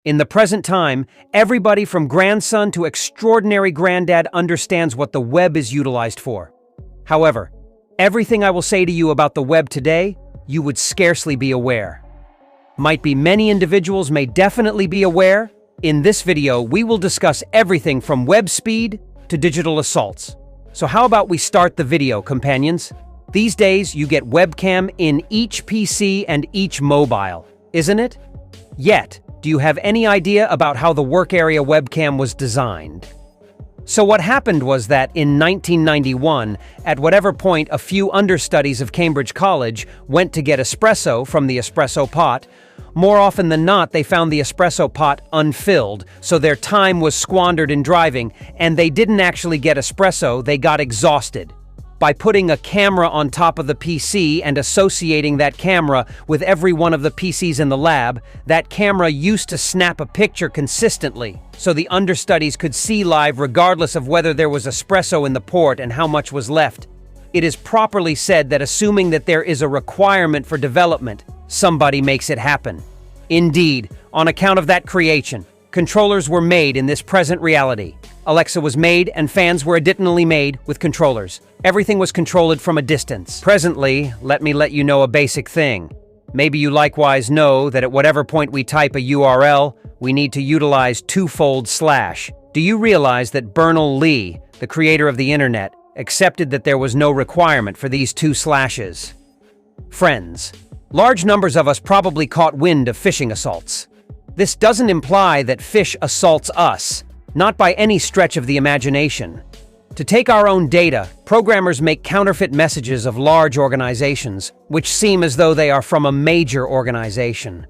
In the present time, everybody from grandson to extraordinary granddad understands what the web is utilized for. However, everything I will say to you about the web today, you would scarcely be aware. Might be many individuals may definitely be aware. In this video, we will discuss everything from web speed to digital assaults. So how about we start the video, companions? These days, you get webcam in each PC and each mobile, isn't it? Yet, do you have any idea about how the work area webcam was designed? So what happened was that in 1991, at whatever point a few understudies of Cambridge College went to get espresso from the espresso pot, more often than not they found the espresso pot unfilled, so their time was squandered in driving, and they didn't actually get espresso, they got exhausted. By putting a camera on top of the PC and associating that camera with every one of the PCs in the lab, that camera used to snap a picture consistently, so the understudies could see live regardless of whether there was espresso in the port and how much was left. It is properly said that assuming that there is a requirement for development, somebody makes it happen. Indeed, on account of that creation, controllers were made in this present reality. Alexa was made and fans were additionally made with controllers. Everything was controlled from a distance. Presently, let me let you know a basic thing. Maybe you likewise know that at whatever point we type a URL, we need to utilize twofold slash. Do you realize that Bernal-Lee, the creator of the internet, accepted that there was no requirement for these two slashes? Friends, large numbers of us probably caught wind of phishing assaults. This doesn't imply that phish assaults us, not by any stretch of the imagination. To take our own data, programmers make counterfeit messages of large organizations, which seem as though they are from a major organization.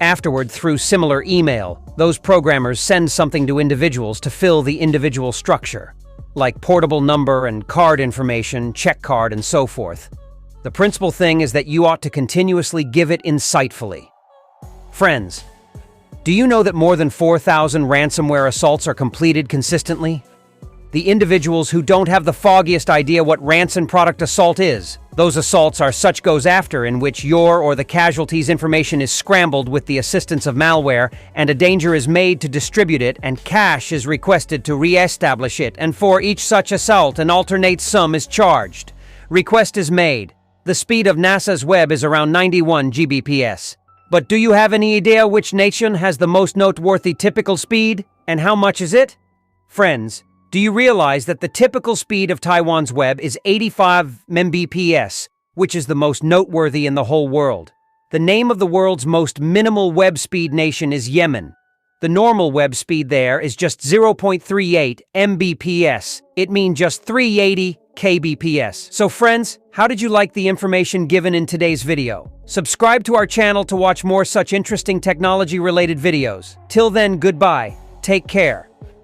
Afterward, through similar email, those programmers send something to individuals to fill the individual structure, like portable number and card information, check card, and so forth. The principal thing is that you ought to continuously give it insightfully. Friends, do you know that more than 4,000 ransomware assaults are completed consistently? The individuals who don't have the foggiest idea what ransom product assault is, those assaults are such goes after in which your or the casualty's information is scrambled with the assistance of malware, and a danger is made to distribute it, and cash is requested to re-establish it, and for each such assault an alternate sum is charged. Request is made. The speed of NASA's web is around 91 Gbps. But do you have any idea which nation has the most noteworthy typical speed, and how much is it? Friends, do you realize that the typical speed of Taiwan's web is 85 Mbps, which is the most noteworthy in the whole world? The name of the world's most minimal web speed nation is Yemen. The normal web speed there is just 0.38 Mbps. It means just 380 kbps. So friends, how did you like the information given in today's video? Subscribe to our channel to watch more such interesting technology-related videos. Till then, goodbye. Take care.